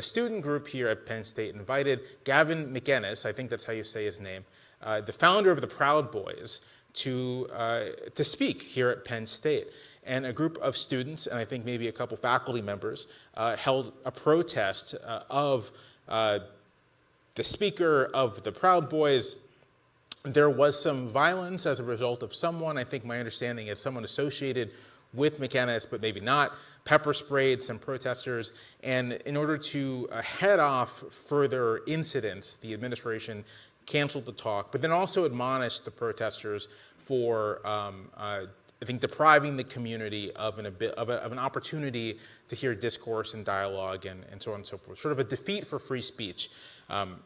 A student group here at Penn State invited Gavin McInnes, I think that's how you say his name, the founder of the Proud Boys, to speak here at Penn State. And a group of students, and I think maybe a couple faculty members, held a protest of the speaker of the Proud Boys. There was some violence as a result of someone, I think my understanding is someone associated with McInnes, but maybe not, pepper sprayed some protesters. And in order to head off further incidents, the administration canceled the talk, but then also admonished the protesters for, I think, depriving the community of an opportunity to hear discourse and dialogue and so on and so forth. Sort of a defeat for free speech,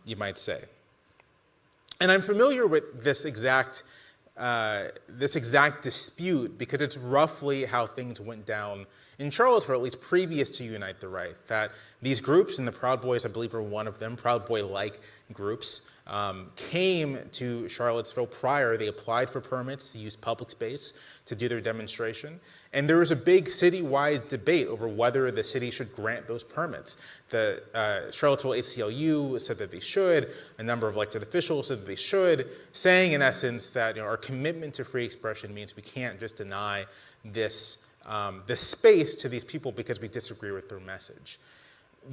you might say. And I'm familiar with this exact dispute because it's roughly how things went down in Charlottesville, at least previous to Unite the Right, that these groups, and the Proud Boys, I believe, are one of them, Proud Boy-like groups, came to Charlottesville prior. They applied for permits to use public space to do their demonstration. And there was a big citywide debate over whether the city should grant those permits. The Charlottesville ACLU said that they should. A number of elected officials said that they should, saying in essence that our commitment to free expression means we can't just deny this space to these people because we disagree with their message.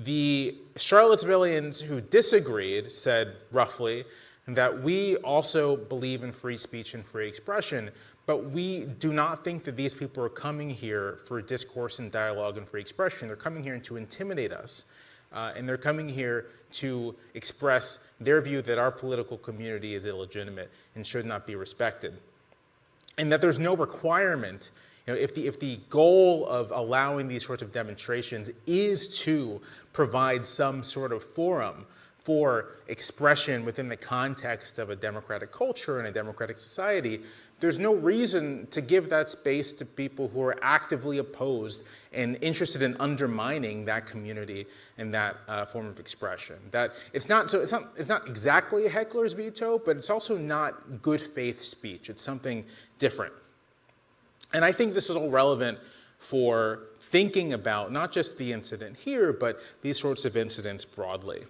The Charlottesvillians who disagreed said roughly that we also believe in free speech and free expression, but we do not think that these people are coming here for discourse and dialogue and free expression. They're coming here to intimidate us, and they're coming here to express their view that our political community is illegitimate and should not be respected. And that there's no requirement, if the goal of allowing these sorts of demonstrations is to provide some sort of forum for expression within the context of a democratic culture and a democratic society, there's no reason to give that space to people who are actively opposed and interested in undermining that community and that form of expression. That it's not exactly a heckler's veto, but it's also not good faith speech. It's something different. And I think this is all relevant for thinking about not just the incident here, but these sorts of incidents broadly.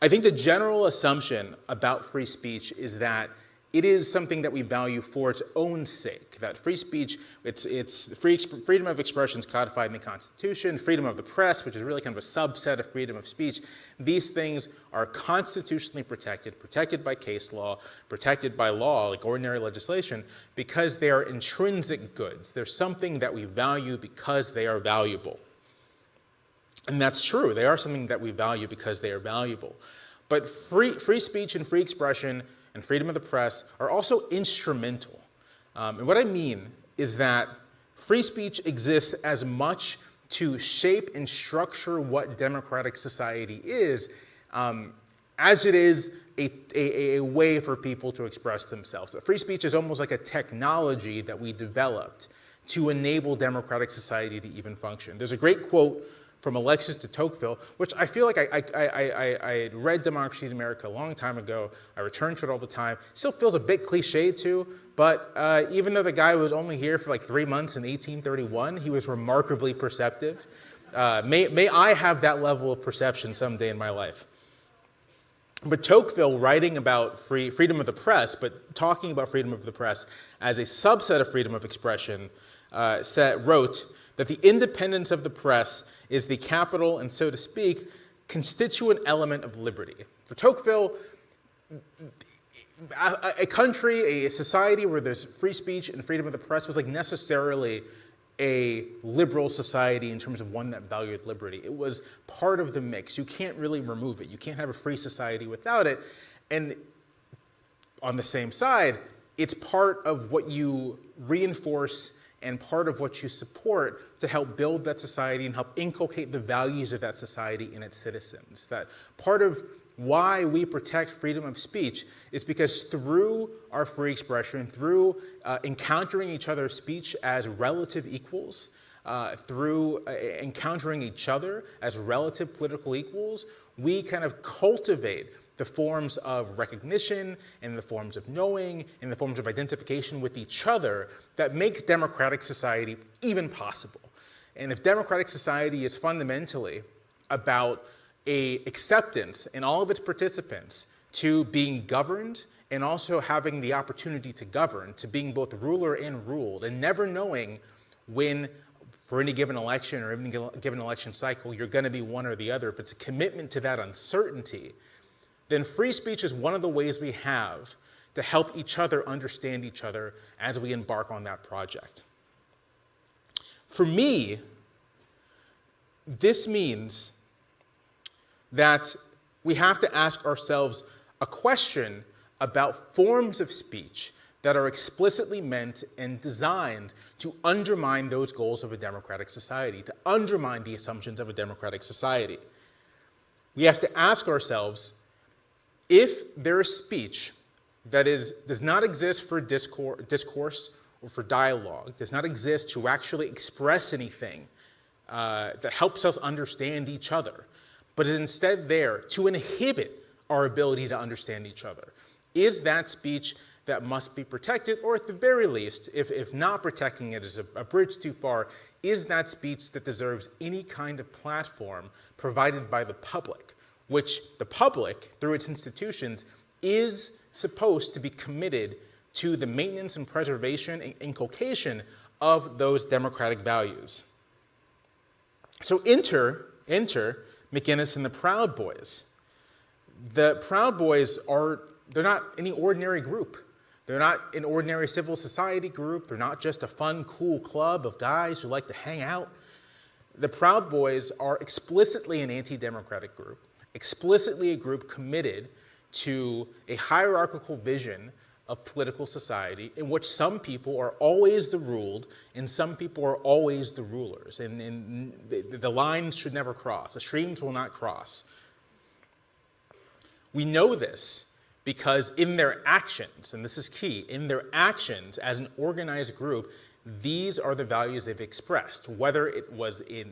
I think the general assumption about free speech is that it is something that we value for its own sake, that free speech, it's freedom of expression is codified in the Constitution, freedom of the press, which is really kind of a subset of freedom of speech. These things are constitutionally protected by case law, protected by law, like ordinary legislation, because they are intrinsic goods. They're something that we value because they are valuable. And that's true. They are something that we value because they are valuable. But free speech and free expression and freedom of the press are also instrumental. And what I mean is that free speech exists as much to shape and structure what democratic society is as it is a way for people to express themselves. Free speech is almost like a technology that we developed to enable democratic society to even function. There's a great quote from Alexis de Tocqueville, which I feel like I read Democracy in America a long time ago. I return to it all the time. Still feels a bit cliche too, but even though the guy was only here for like 3 months in 1831, he was remarkably perceptive. May I have that level of perception someday in my life. But Tocqueville, writing about freedom of the press, but talking about freedom of the press as a subset of freedom of expression, wrote that the independence of the press is the capital and, so to speak, constituent element of liberty. For Tocqueville, a country, a society where there's free speech and freedom of the press was like necessarily a liberal society in terms of one that valued liberty. It was part of the mix. You can't really remove it. You can't have a free society without it. And on the same side, it's part of what you reinforce and part of what you support to help build that society and help inculcate the values of that society in its citizens. That part of why we protect freedom of speech is because through our free expression, through encountering each other's speech as relative equals, through encountering each other as relative political equals, we kind of cultivate the forms of recognition and the forms of knowing and the forms of identification with each other that make democratic society even possible. And if democratic society is fundamentally about a acceptance in all of its participants to being governed and also having the opportunity to govern, to being both ruler and ruled, and never knowing when, for any given election or any given election cycle, you're going to be one or the other. If it's a commitment to that uncertainty, then free speech is one of the ways we have to help each other understand each other as we embark on that project. For me, this means that we have to ask ourselves a question about forms of speech that are explicitly meant and designed to undermine those goals of a democratic society, to undermine the assumptions of a democratic society. We have to ask ourselves, if there is speech that does not exist for discourse or for dialogue, does not exist to actually express anything that helps us understand each other, but is instead there to inhibit our ability to understand each other, is that speech that must be protected, or at the very least, if not protecting it is a bridge too far, is that speech that deserves any kind of platform provided by the public, which the public, through its institutions, is supposed to be committed to the maintenance and preservation and inculcation of those democratic values. So enter McInnes and the Proud Boys. The Proud Boys they're not any ordinary group. They're not an ordinary civil society group. They're not just a fun, cool club of guys who like to hang out. The Proud Boys are explicitly an anti-democratic group, explicitly a group committed to a hierarchical vision of political society in which some people are always the ruled and some people are always the rulers. And the lines should never cross. The streams will not cross. We know this because in their actions, and this is key, in their actions as an organized group, these are the values they've expressed, whether it was in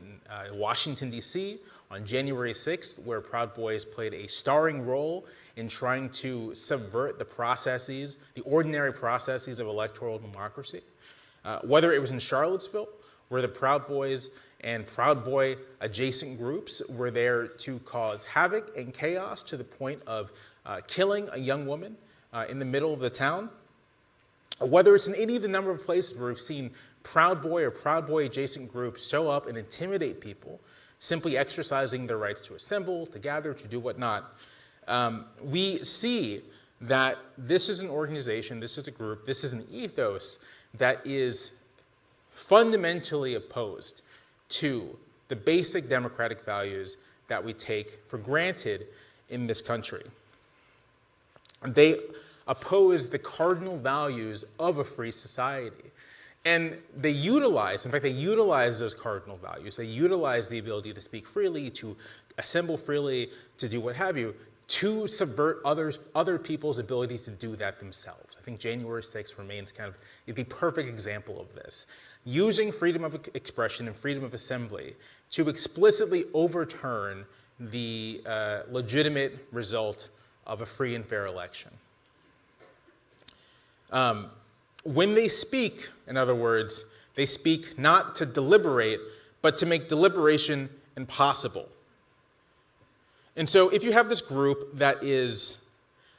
Washington, D.C. on January 6th, where Proud Boys played a starring role in trying to subvert the processes, the ordinary processes of electoral democracy, whether it was in Charlottesville, where the Proud Boys and Proud Boy adjacent groups were there to cause havoc and chaos to the point of killing a young woman in the middle of the town, whether it's in any of the number of places where we've seen Proud Boy or Proud Boy adjacent groups show up and intimidate people, simply exercising their rights to assemble, to gather, to do whatnot, we see that this is an organization, this is a group, this is an ethos that is fundamentally opposed to the basic democratic values that we take for granted in this country. They oppose the cardinal values of a free society. And they utilize those cardinal values. They utilize the ability to speak freely, to assemble freely, to do what have you, to subvert other people's ability to do that themselves. I think January 6th remains kind of the perfect example of this. Using freedom of expression and freedom of assembly to explicitly overturn the legitimate result of a free and fair election. When they speak, in other words, they speak not to deliberate, but to make deliberation impossible. And so if you have this group that is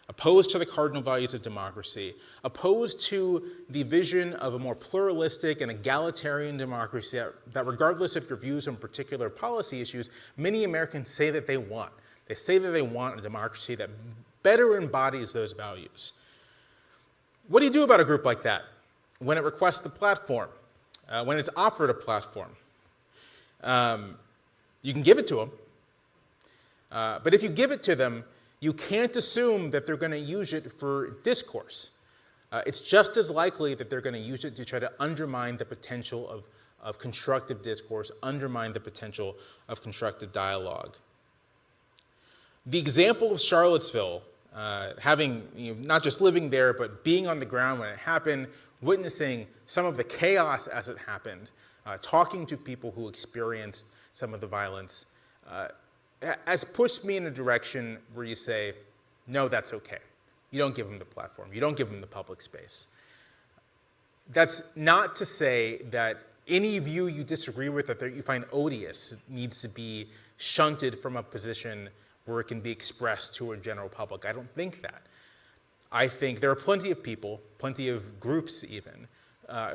opposed to the cardinal values of democracy, opposed to the vision of a more pluralistic and egalitarian democracy that regardless of your views on particular policy issues, many Americans say that they want. They say that they want a democracy that better embodies those values. What do you do about a group like that when it requests the platform, when it's offered a platform? You can give it to them, but if you give it to them, you can't assume that they're going to use it for discourse. It's just as likely that they're going to use it to try to undermine the potential of constructive discourse, undermine the potential of constructive dialogue. The example of Charlottesville, having not just living there, but being on the ground when it happened, witnessing some of the chaos as it happened, talking to people who experienced some of the violence, has pushed me in a direction where you say, no, that's okay. You don't give them the platform. You don't give them the public space. That's not to say that Any view you disagree with or that you find odious needs to be shunted from a position where it can be expressed to a general public. I don't think that. I think there are plenty of people, plenty of groups even,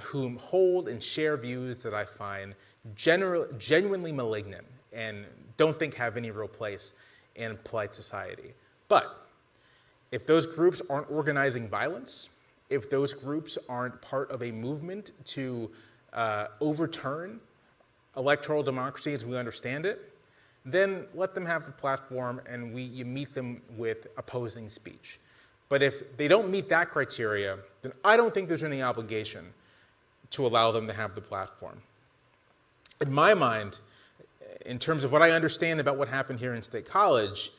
whom hold and share views that I find genuinely malignant and don't think have any real place in polite society. But if those groups aren't organizing violence, if those groups aren't part of a movement to overturn electoral democracy as we understand it, then let them have the platform and you meet them with opposing speech. But if they don't meet that criteria, then I don't think there's any obligation to allow them to have the platform. In my mind, in terms of what I understand about what happened here in State College,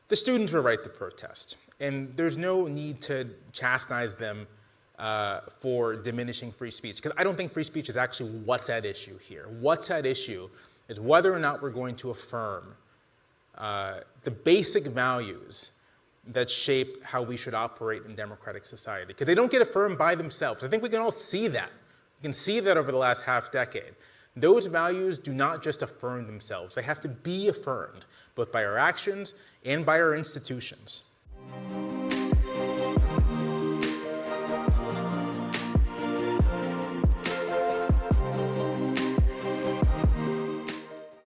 the students were right to protest. And there's no need to chastise them for diminishing free speech, because I don't think free speech is actually what's at issue here. What's at issue is whether or not we're going to affirm the basic values that shape how we should operate in democratic society, because they don't get affirmed by themselves. I think we can all see that. We can see that over the last half decade. Those values do not just affirm themselves. They have to be affirmed, both by our actions and by our institutions.